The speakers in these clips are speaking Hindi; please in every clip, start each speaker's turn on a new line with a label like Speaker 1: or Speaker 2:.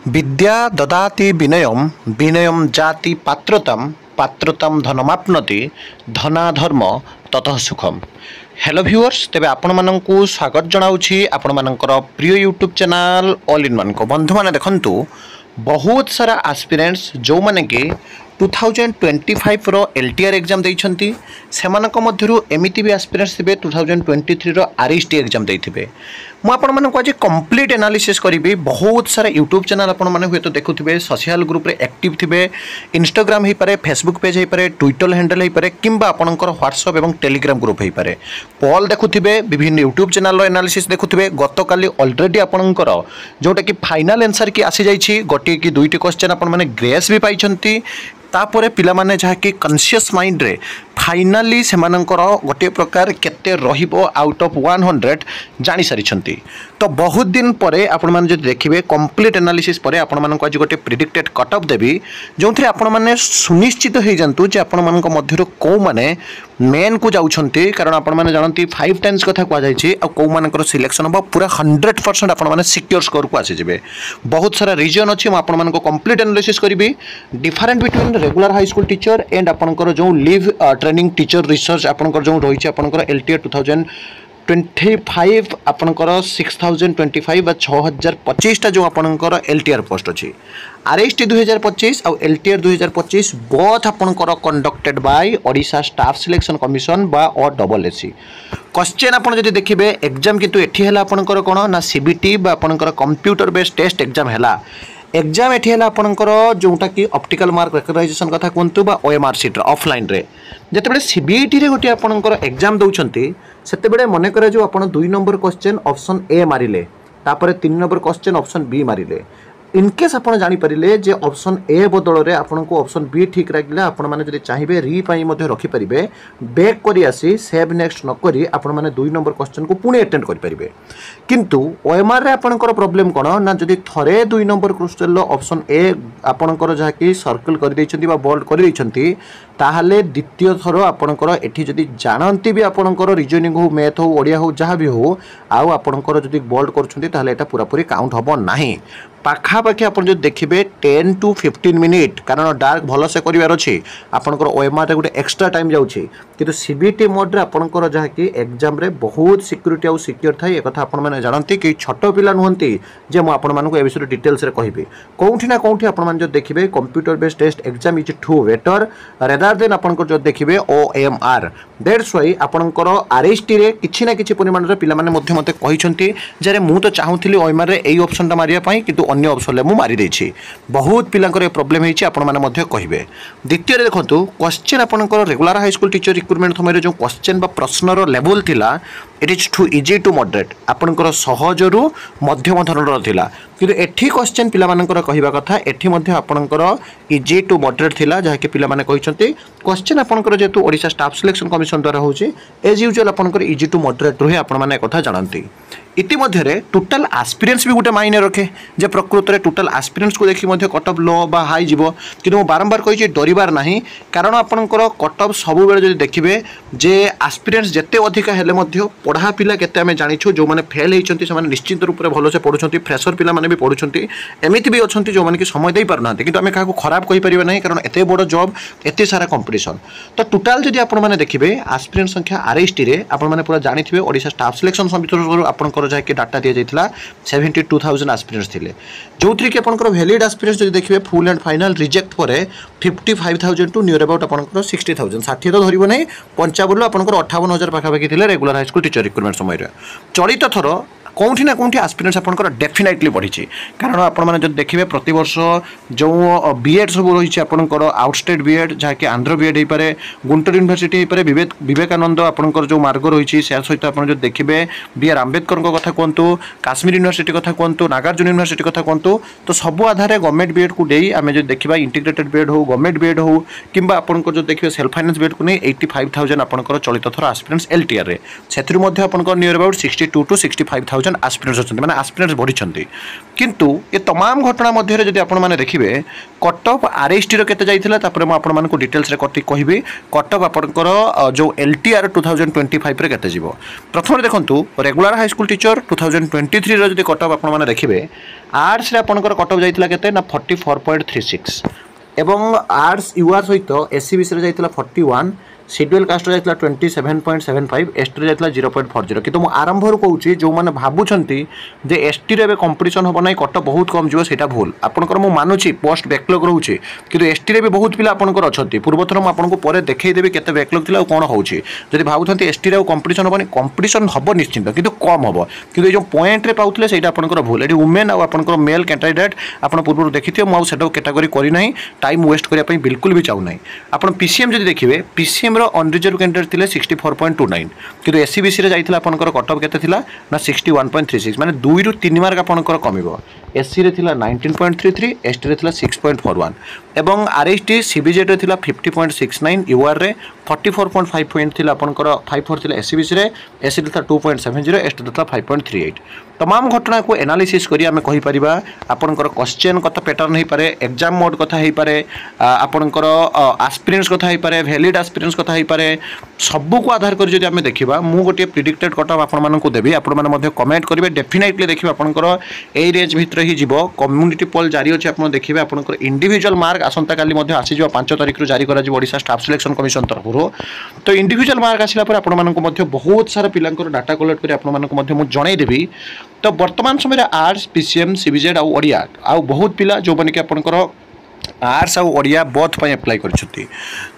Speaker 1: विद्या ददाति विनयम विनयम जाति पात्रताम पात्रताम धनमाप्नोति धनाधर्म ततः सुखम। हेलो व्यूअर्स, तेबे आपण माननकु स्वागत जनाउछि आपण मानकर प्रिय YouTube channel all in one को। बंधु माने देखंतु बहुत सारा एस्पिरेंट्स जो माने कि 2025 रो एलटीआर एग्जाम देइछंती सेमानक मध्यरु एमिति भी एस्पिरेंट्स थिबे 2023 रो आरएसटी एग्जाम देइथिबे। मु आपण मानक आज कंप्लीट एनालिसिस करिबी। बहुत सारा यूट्यूब चैनल आपण माने हुए तो देखुथिबे, सोशल ग्रुप रे एक्टिव थिबे, इंस्टाग्राम हे पारे, फेसबुक पेज हे पारे, ट्विटर हैंडल हे पारे, किंबा आपणकर व्हाट्सएप एवं टेलीग्राम ग्रुप हे पारे। पोल देखुथिबे, विभिन्न यूट्यूब चैनल रो एनालिसिस देखुथिबे। गतकाली ऑलरेडी आपणकर जोटा कि फाइनल आंसर की आसी जाइछि, गोटे कि दुईटी क्वेश्चन आपण माने ग्रेस भी पाइछंती। तापर पिला माने जहा कि कॉन्शियस माइंड रे फाइनाली सेमानकर गोटे प्रकार केते रहिबो आउट ऑफ 100 जानि सारिछंती। तो बहुत दिन परे आपण माने जे देखिबे कंप्लीट एनालिसिस परे आपण मानक आज गोटे प्रेडिक्टेड कट ऑफ देबी, जोंथरे आपण माने सुनिश्चित हे जंतु जे आपण मानक मध्यरो को माने मेन को जाउछंती। कारण आपण माने जानंती 5 टाइम्स कथा को जाइछि आ को मानकर सिलेक्शन हो पूरा 100% आपण माने सिक्योर स्कोर को आसी जिवे। बहुत सारा रीजन अछि, म आपण मानक कंप्लीट एनालिसिस करिबी। Different between regular high school teacher and आपणकर जो लिव ट्रेनिंग टीचर रिसर्च आपणकर जो रही आपणकर एलटीआर 2025 आपणकर 6025 बा 6025 टा जो आपणकर एलटीआर पोस्ट अछि। आरएसटी 2025 और एलटीआर 2025 बोथ आपणकर conducted by Odisha staff selection commission बा और डबल एससी। क्वेश्चन आपण जदि देखिबे एग्जाम किंतु एठी हला आपणकर कोन ना सीबीटी बा आपणकर कंप्यूटर बेस्ड टेस्ट एग्जाम हला। एग्जाम एठी हला आपणकर जोटा कि ऑप्टिकल मार्क रेकग्नाइजेशन कथा कोंतु बा ओएमआर सीट ऑफलाइन रे जतबे सीबीटी रे गोटे आपणकर एग्जाम दउछंती सेतेबेले मने करे जो आपण 2 नंबर क्वेश्चन ऑप्शन ए मारिले, तापर 3 नंबर क्वेश्चन ऑप्शन बी मारिले। इनकेस आपण जानि परिले जे ऑप्शन ए बदल रे आपण को ऑप्शन बी ठीक लागला, आपण माने जदि चाहिबे री पई मध्ये रखि परिबे, बैक करी आसी सेव नेक्स्ट न करी आपण माने 2 नंबर क्वेश्चन को पुणे अटेंड करि परिबे। किंतु ओएमआर रे आपणकर प्रॉब्लम कोन ना जदि थरे 2 number question low option A आपणकर जहा कि सर्कल करि दैछंती बा बोल्ड करि दैछंती, ताहाले द्वितीय थरो आपणकर एठी जदि जानंती भी आपणकर रीजनिंग हो, मैथ हो, ओडिया हो, जहा भी हो आउ आपणकर जदि बोल्ड करछंती ताहाले एटा पूरा पूरी काउंट हबो नाही। पाखापाखि आप देखिए 10 to 15 मिनिट, कारण डार्क भल से करार अच्छे आपंकर ओएमआर गोटे एक्सट्रा टाइम जाऊँगी। किंतु सीबीटी मोड रे आपंकर जहाँ कि एग्जाम रे बहुत सिक्यूरीटी आउ सिक्योर थाए एक आपण मैंने जानती कि छोट पिला नुहंती जे मु आपण मानक ए विषय डिटेल्स रे कहबी। कोठी ना कोठी आपण माने जो देखिबे computer based test exam is too better rather than आपंकर जो देखिबे ओएमआर। दैट्स व्हाई आपंकर आरएसटी रे किछि ना किछि परिमाण रे पिला माने मध्य मते कहिसंती जे मु तो चाहूथिली ओएमआर रे एई ऑप्शन ता मारिया पई, किंतु अन्य ऑप्शन ले मु मारी देछि। बहुत पिलांकर प्रॉब्लम हेछि, आपण माने मध्य कहिबे। द्वितीय रे देखंतु क्वेश्चन आपनकर regular high school teacher recruitment समय रे जो क्वेश्चन बा प्रश्न रो लेवल थिला it is too easy to moderate, आपनकर सहज रु मध्यम धरणर थिला। किंतु एठी क्वेश्चन पिला मानकर कहिबा कथा एठी मध्य आपनकर इजी टू मॉडरेट थिला, जहा कि पिला माने कहिसंती क्वेश्चन आपनकर जेतु ओडिशा स्टाफ सिलेक्शन कमिशन द्वारा होछि एज यूजुअल आपनकर इजी टू मॉडरेट रहे आपण माने कथा जानंती। इति मध्य टोटाल एस्पिरेंस भी गोटे मायने रखे जे प्रकृत में टोटाल एस्पिरेंस को देखि मध्य कट ऑफ लो बा हाई जीवो। किंतु मु बारंबार कहि डरिबार नाही, कारण आपनकर कट ऑफ सब बेले जदि देखिबे जे एस्पिरेंस जते अधिका हेले मध्य पढ़ा पिला केते आमे जानिछु जो माने फेल हेइचंती से माने निश्चित रूप से भलो से पढुचंती, फ्रेशर पिला माने भी पढुचंती, एमिति भी अछंती जो माने कि समय देई पारनांती। किंतु आमे काको खराब कहि परिबे नाही, कारण एते बड़ जॉब एते सारा कंपटीशन। तो टोटाल जदि आपण माने देखिबे एस्पिरेंट संख्या आरएसटी रे आपण माने पूरा जानिथिबे ओडिशा स्टाफ सिलेक्शन समिति आपण जहाँकि डाटा दी जाता 72,000 एस्पिरेंट्स थे, जो थी कि आपंकर वैलिड एस्पिरेंट्स जो देखिए फुल एंड फाइनल रिजेक्ट पर 55,000 टू नियर अबाउट आपंकर 60,000 60 तो धरब नहीं 55 आपंकर 58,000 पाखापाखि थे regular high school teacher recruitment समय। चलित थर कौटी ना कौटी एस्पिरेंट्स आपंकर डेफिनेटली बढ़ी, कारण आपण मैंने जब देखिए प्रत वर्ष जो बीएड सब रही आपंकर आउटस्टेट बीएड जहाँकि आंध्र बीएड हो पाए, गुंटूर यूनिवर्सिटी हो पाए, विवेकानंद आपंकर जो मार्ग रही से सहित आप जो देखिए बीआर आंबेडकर कथा कहतु, काश्मीर यूनिवर्सिटी कथा कहतु, नागार्जुन यूनिवर्सिटी कथा कहतु, तो सब आधार गवर्नमेंट बीएड को दे आम जो देखा इंटीग्रेटेड बीएड हो, गवर्नमेंट बीएड हो कि आपंकर जो देखिए सेल्फ फाइनेंस बीएड को नहीं 85,000 आपंकर चलित थर एस्पिरेंट्स एलटीआर रे से नियर अबाउट 62 to 65,000 20,000 आस्पिरेंट्स अच्छा मैंने आस्पिरेंट्स बढ़ी किंतु ये तमाम घटना मध्य जब आपण मैंने देखिए कट ऑफ आरएसटी केते जाइथिला तापर मैं आपण मानकु डिटेल्स रे कटी कहबी कट ऑफ आपनकर जो एलटीआर 2025 रे केते जीवो प्रथम देखंतु रेगुलर हाई स्कूल टीचर 2023 रे जदि कट ऑफ आपण माने देखिबे आर्ट्स रे आपनकर कट ऑफ जाइथिला केते ना 44.36 एवं आर्ट्स यूआर सहित एससीबीसी रे जाइथिला 41 शेड्यूल कास्ट जाइथिला 27.75 एसटी रे जाइथिला 0.40 किंतु मु आरंभ रो कहूची जो माने भाबुछंती जे एसटी रे कंपटीशन होबो नै कट बहुत कम जीवो सेटा भूल आपनकर मु मानुची पोस्ट बैकलॉग रहउची किंतु एसटी रे भी बहुत पिला आपनकर अछंती पूर्वथर मु आपनको परे देखै देबी केते बैकलॉग थिला कोन होउची जदि भाबुछंती एसटी रे कंपटीशन होबो नै कंपटीशन होबो निश्चित किंतु कम होबो किंतु जो पॉइंट रे पाउथले सेटा आपनकर भूल एडी वुमेन आ आपनकर मेल कैंडिडेट आपन पूर्व देखिथियो मु सेटा कैटेगरी करी नै टाइम वेस्ट करिया पई बिल्कुल भी चाहू नै आपन पीसीएम जदि देखिबे पीसीएम अनरिजर्व कैंडिडेट थिले 64.29 किंतु एससीबीसी रे जाइथिला आपनकर कटअप केते थिला ना 61.36 माने 2 रु 3 मार्क आपनकर कमिबो एससी रे थिला 19.33 एसटी रे थिला 6.41 एवं आरएसटी सीबीजेड रे थिला 50.69 यूआर रे 44.5 पॉइंट थिला आपनकर 54 थिला एससीबीसी रे एससी थिला 2.70 एसटी थिला 5.38 तमाम घटना को एनालिसिस करी आमे कहि परिबा आपनकर क्वेश्चन कथा पैटर्न हे पारे एग्जाम मोड कथा हे पारे आपनकर एस्पिरेंट्स कथा हे पारे वैलिड एस्पिरेंट्स कथा हे पारे सबु को आधार करी जदि आमे देखिबा मु गोटे प्रेडिक्टेड कट ऑफ आपन मानन को देबी आपन माने मध्ये कमेंट करिवे डेफिनेटली देखिबा आपनकर ए रेंज भितर ही जीवो कम्युनिटी पोल जारी अछि आपन देखिबे आपनकर इंडिविजुअल मार्क आसंता काली मध्ये आसी जो 5 तारिख रु जारी करा जी ओडिसा स्टाफ सिलेक्शन कमिशन तरफरो तो इंडिविजुअल मार्क आसिला पर आपन मानन को मध्ये बहुत सारा पिलांकर डाटा कलेक्ट करी आपन मानन को मध्ये मु जणै देबी तो वर्तमान समय आर्ट्स पीसीएम सीबीजेड आ ओडिया आ बहुत पिला जो बने कि आपनकर आर्ट्स आ ओडिया बोथ पय अप्लाई करछथि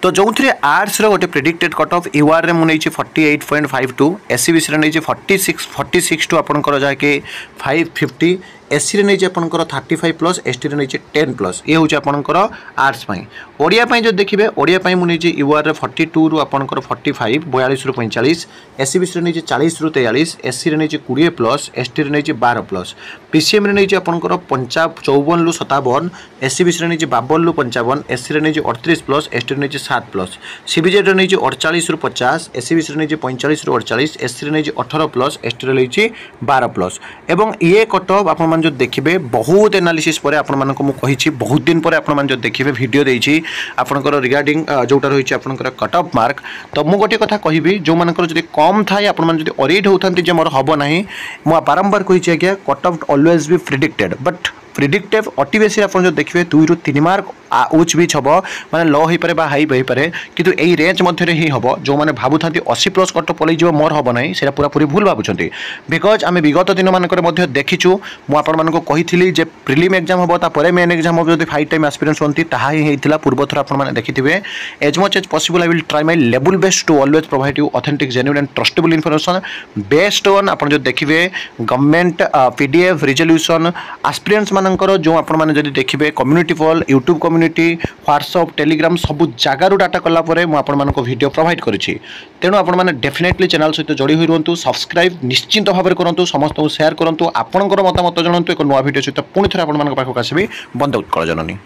Speaker 1: तो जो थ्रे आर्ट्स रे गोटे प्रेडिक्टेड कट ऑफ यूआर रे मु नै 48.52 एससीबीसी रे नै 46 टू आपनकर जा के 550 एससी रे नै आपनकर 35 प्लस एसटी रे नै 10 प्लस ये होचे आपनकर आर्ट्स पय ओडिया पय जो देखिबे ओडिया पय मु नै यूआर रे 42 रु आपनकर 45 42 रु 45 एससीबीसी रे नै 40 रु 43 एससी रे नै 20 प्लस एसटी रे नै 12 प्लस पीसीएम रे नै आपनकर 54 रु 57 एससीबीसी रे नै 52 रु 55 एससी रे नै 38 प्लस एसटी रे नै 7 प्लस सीबीजेड रे नै 48 रु 50 एससीबीसी रे नै 45 रु 48 एससी रे नै 18 प्लस एसटी रे नै 12 प्लस एवं ये कट ऑफ आपन जो देखिए बहुत एनालिसिस पर आपण मानक मु कहिछि बहुत दिन पर आपण मान जो देखिए वीडियो देछि आपनकर रिगार्डिंग जोटा रहिछि आपनकर कट ऑफ मार्क तो मु गोटे कथा कहिबी जो मानकर जदि कम थाए आपण मान जदि ओरिड होथांती जे मोर हबो नाही मु बारंबार कहिछि आज्ञा cut off always be predicted but predictive अति बेसी आप जो देखिए 2 रु 3 मार्क उच बीच हम माने लो हो पारे हाई हो पारे किंतु यही रेंज मध्य ही हम जो मैंने भावुं 80 प्लस कट पलि मोर हम ना से पूरा पूरी भूल भावुं बिकज आम विगत दिन मानक देखीचु मुझे कही प्रिलिम एग्जाम हम तापर मेन एग्जाम हम जो 5 टाइम एस्पिरेंट्स होती ताही होता पूर्व थर आपने देखिए as much as possible I will try my level best to always provide you authentic genuine and trustable information based on आप जो देखिए गवर्नमेंट पीडीएफ रिजोल्यूशन एस्पिरेंट्स मानकर जो आपण माने जदि देखिबे कम्युनिटी पोल यूट्यूब कम्युनिटी व्हाट्सएप टेलीग्राम सब जगार डाटा कला परे मु आपण मानको वीडियो प्रोवाइड करिछि तेणु आपण माने डेफिनेटली चैनल सहित जोड़ी होई रहंतु सब्सक्राइब निश्चित भाव में करंतु समस्त को शेयर करंतु आपणकर मतामत जणंतु एक नवा वीडियो सहित पुणी थरे आपण मानक पाखक आसीबी बंद उत्कल जननी।